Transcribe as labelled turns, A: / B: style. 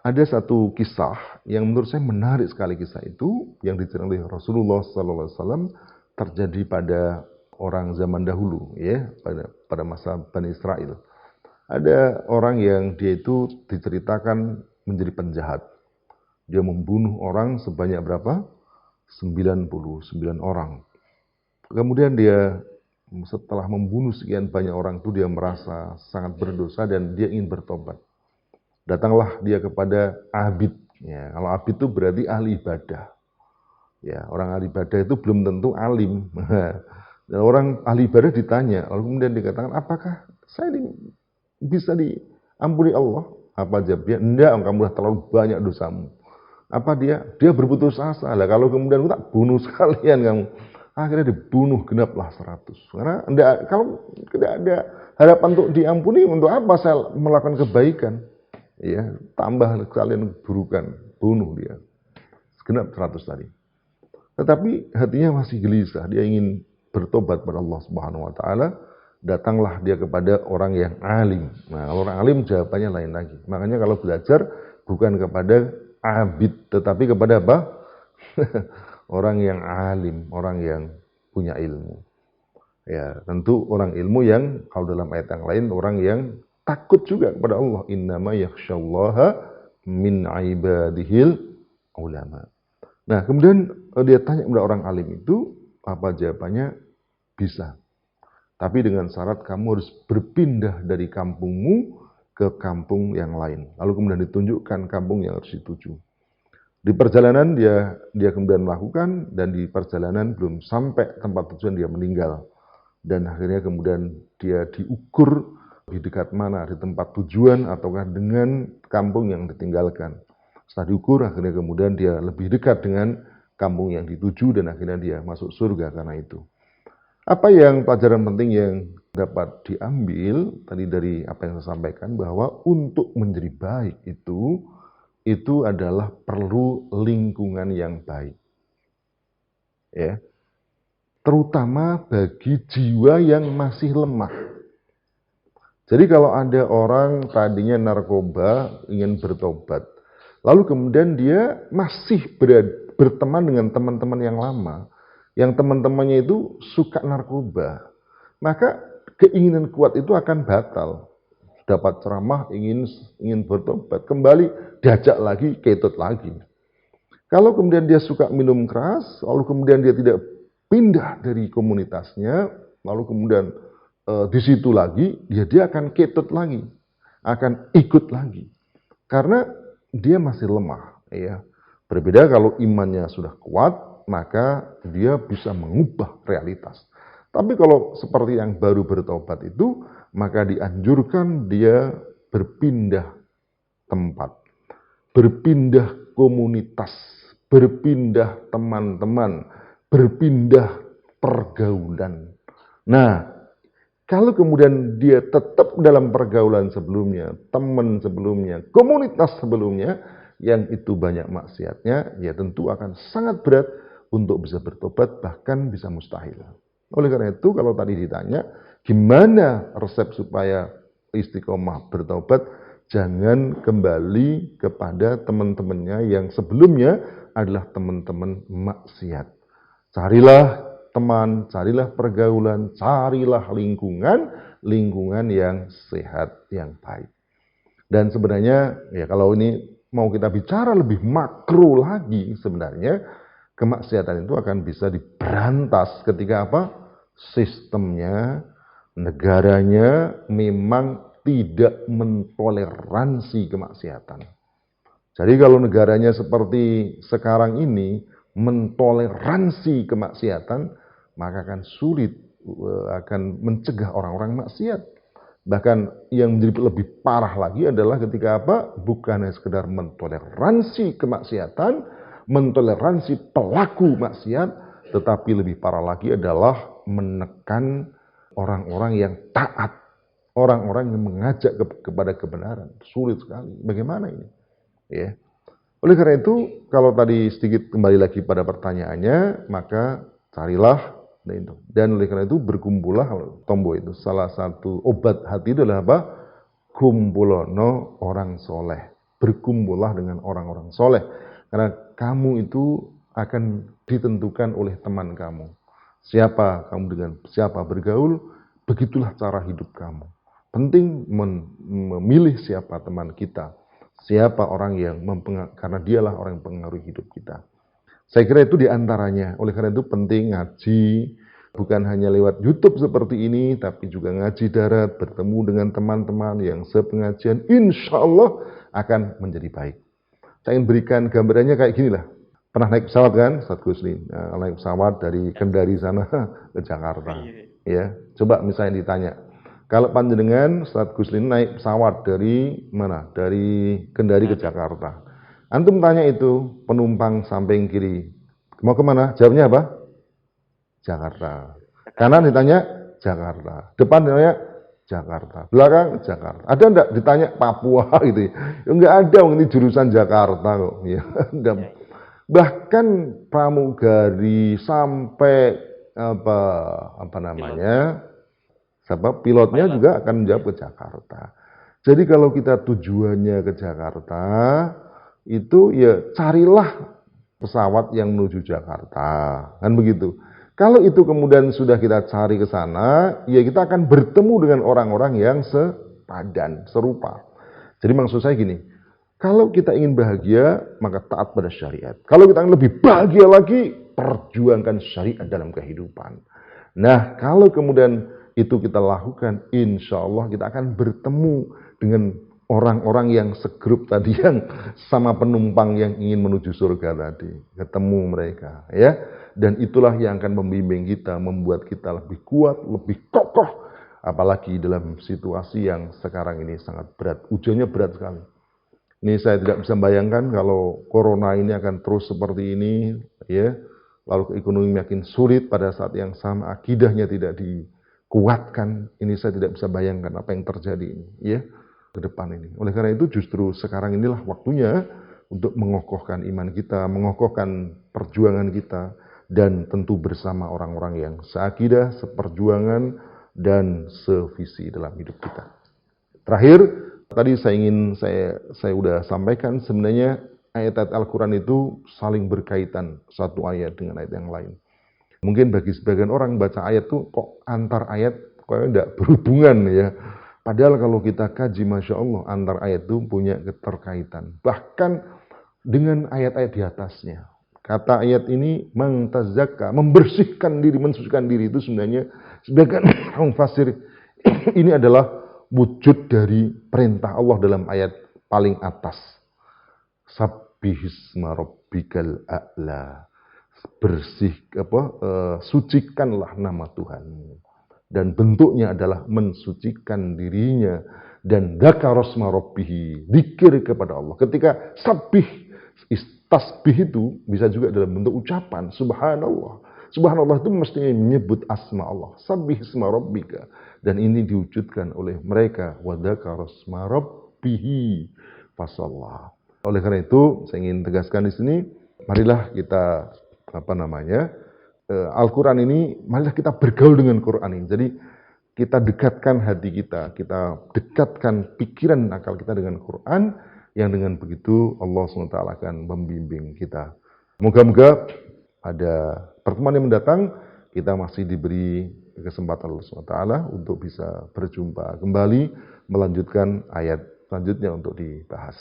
A: ada satu kisah yang menurut saya menarik sekali. Kisah itu yang diceritakan oleh Rasulullah SAW terjadi pada orang zaman dahulu, ya, pada masa Bani Israel. Ada orang yang dia itu diceritakan menjadi penjahat. Dia membunuh orang sebanyak berapa? 99 orang. Kemudian dia setelah membunuh sekian banyak orang itu dia merasa sangat berdosa dan dia ingin bertobat. Datanglah dia kepada abid. Ya, kalau abid itu berarti ahli ibadah. Ya, orang ahli ibadah itu belum tentu alim. Dan orang ahli ibadah ditanya, lalu kemudian dikatakan, apakah saya ini bisa diampuni Allah? Apa jawabnya? Enggak, kamu sudah terlalu banyak dosamu. Apa dia? Dia berputus asa. Lah kalau kemudian tak bunuh sekalian kamu. Akhirnya dibunuh genaplah 100. Karena kalau tidak ada harapan untuk diampuni, untuk apa saya melakukan kebaikan? Ya, tambah kalian keburukan, bunuh dia. Genap 100 tadi. Tetapi hatinya masih gelisah, dia ingin bertobat kepada Allah Subhanahu wa taala. Datanglah dia kepada orang yang alim. Nah, kalau orang alim jawabannya lain lagi. Makanya kalau belajar bukan kepada abid, tetapi kepada apa? Orang yang alim, orang yang punya ilmu. Ya, tentu orang ilmu yang kalau dalam ayat yang lain orang yang takut juga kepada Allah. Innama yakhsyallaha min ibadihil ulama. Nah, kemudian dia tanya kepada orang alim itu, apa jawabannya? Bisa. Tapi dengan syarat kamu harus berpindah dari kampungmu ke kampung yang lain. Lalu kemudian ditunjukkan kampung yang harus dituju. Di perjalanan dia kemudian melakukan, dan di perjalanan belum sampai tempat tujuan dia meninggal. Dan akhirnya kemudian dia diukur di dekat mana, di tempat tujuan ataukah dengan kampung yang ditinggalkan. Setelah diukur, akhirnya kemudian dia lebih dekat dengan kampung yang dituju dan akhirnya dia masuk surga karena itu. Apa yang pelajaran penting yang dapat diambil tadi dari apa yang saya sampaikan, bahwa untuk menjadi baik itu adalah perlu lingkungan yang baik. Ya. Terutama bagi jiwa yang masih lemah. Jadi kalau ada orang tadinya narkoba ingin bertobat, lalu kemudian dia masih berteman dengan teman-teman yang lama, yang teman-temannya itu suka narkoba, maka keinginan kuat itu akan batal. Dapat ceramah, ingin bertobat, kembali diajak lagi, ketut lagi. Kalau kemudian dia suka minum keras, lalu kemudian dia tidak pindah dari komunitasnya, lalu kemudian di situ lagi, dia akan ketut lagi, akan ikut lagi, karena dia masih lemah. Ya. Berbeda kalau imannya sudah kuat, maka dia bisa mengubah realitas. Tapi kalau seperti yang baru bertobat itu, maka dianjurkan dia berpindah tempat, berpindah komunitas, berpindah teman-teman, berpindah pergaulan. Nah, kalau kemudian dia tetap dalam pergaulan sebelumnya, teman sebelumnya, komunitas sebelumnya, yang itu banyak maksiatnya, ya tentu akan sangat berat untuk bisa bertobat, bahkan bisa mustahil. Oleh karena itu, kalau tadi ditanya, gimana resep supaya istiqomah bertobat, jangan kembali kepada teman-temannya yang sebelumnya adalah teman-teman maksiat. Carilah teman, carilah pergaulan, carilah lingkungan yang sehat, yang baik. Dan sebenarnya, ya kalau ini mau kita bicara lebih makro lagi, sebenarnya kemaksiatan itu akan bisa diberantas ketika apa? Sistemnya, negaranya memang tidak mentoleransi kemaksiatan. Jadi kalau negaranya seperti sekarang ini mentoleransi kemaksiatan, maka akan sulit akan mencegah orang-orang maksiat. Bahkan yang menjadi lebih parah lagi adalah ketika apa? Bukan hanya sekedar mentoleransi kemaksiatan, mentoleransi pelaku maksiat, tetapi lebih parah lagi adalah menekan orang-orang yang taat, orang-orang yang mengajak kepada kebenaran. Sulit sekali. Bagaimana ini? Ya. Oleh karena itu, kalau tadi sedikit kembali lagi pada pertanyaannya, maka carilah itu. Dan oleh karena itu berkumpullah tombo itu. Salah satu obat hati itu adalah apa? Kumpulono orang soleh. berkumpullah dengan orang-orang soleh. Karena kamu itu akan ditentukan oleh teman kamu. Siapa kamu dengan siapa bergaul, begitulah cara hidup kamu. Penting memilih siapa teman kita, siapa orang yang karena dialah orang yang mempengaruhi hidup kita. Saya kira itu diantaranya. Oleh karena itu penting ngaji, bukan hanya lewat YouTube seperti ini, tapi juga ngaji darat, bertemu dengan teman-teman yang sepengajian, insya Allah akan menjadi baik. Saya ingin berikan gambarannya kayak gini lah. Pernah naik pesawat kan, Ustaz Gusli? Naik pesawat dari Kendari sana ke Jakarta. Ya, coba misalnya ditanya, kalau panjenengan Ustaz Gusli naik pesawat dari mana? Dari Kendari ke Jakarta. Antum tanya itu penumpang samping kiri, mau kemana? Jawabnya apa? Jakarta. Kanan ditanya Jakarta. Depan ditanya Jakarta. Belakang Jakarta. Ada enggak ditanya Papua gitu? Enggak ada, ini jurusan Jakarta kok. Ya, bahkan pramugari sampai apa namanya? Pilotnya juga akan menjawab ke Jakarta. Jadi kalau kita tujuannya ke Jakarta, itu ya carilah pesawat yang menuju Jakarta, kan begitu. Kalau itu kemudian sudah kita cari ke sana, ya kita akan bertemu dengan orang-orang yang sepadan, serupa. Jadi maksud saya gini, kalau kita ingin bahagia, maka taat pada syariat. Kalau kita ingin lebih bahagia lagi, perjuangkan syariat dalam kehidupan. Nah, kalau kemudian itu kita lakukan, insya Allah kita akan bertemu dengan orang-orang yang segrup tadi, yang sama penumpang yang ingin menuju surga tadi, ketemu mereka, ya. Dan itulah yang akan membimbing kita, membuat kita lebih kuat, lebih kokoh, apalagi dalam situasi yang sekarang ini sangat berat. Ujiannya berat sekali. Ini saya tidak bisa bayangkan kalau corona ini akan terus seperti ini, ya. Lalu ekonomi makin sulit pada saat yang sama, akidahnya tidak dikuatkan. Ini saya tidak bisa bayangkan apa yang terjadi ini, ya, ke depan ini. Oleh karena itu justru sekarang inilah waktunya untuk mengokohkan iman kita, mengokohkan perjuangan kita, dan tentu bersama orang-orang yang seakidah, seperjuangan, dan sevisi dalam hidup kita. Terakhir, tadi saya sudah sampaikan, sebenarnya ayat-ayat Al-Quran itu saling berkaitan satu ayat dengan ayat yang lain. Mungkin bagi sebagian orang baca ayat itu kok antar ayat kok tidak berhubungan ya. Padahal kalau kita kaji, Masya Allah, antar ayat itu punya keterkaitan. Bahkan dengan ayat-ayat di atasnya. Kata ayat ini, mengtazakka, membersihkan diri, mensucikan diri, itu sebenarnya sebagian orang fasir ini adalah wujud dari perintah Allah dalam ayat paling atas. Sabbihisma rabbikal a'la. Sucikanlah nama Tuhan. Dan bentuknya adalah mensucikan dirinya, dan dzakarasma rabbih, zikir kepada Allah. Ketika tasbih itu bisa juga dalam bentuk ucapan subhanallah. Subhanallah itu mestinya menyebut asma Allah. Sabbihisma rabbika, dan ini diwujudkan oleh mereka, wa dzakarasma rabbih fasallah. Oleh karena itu saya ingin tegaskan di sini, marilah kita Al-Quran ini, marilah kita bergaul dengan Quran ini. Jadi kita dekatkan hati kita dekatkan pikiran akal kita dengan Quran, yang dengan begitu Allah SWT akan membimbing kita. Moga-moga pada pertemuan yang mendatang kita masih diberi kesempatan Allah SWT untuk bisa berjumpa kembali, melanjutkan ayat selanjutnya untuk dibahas.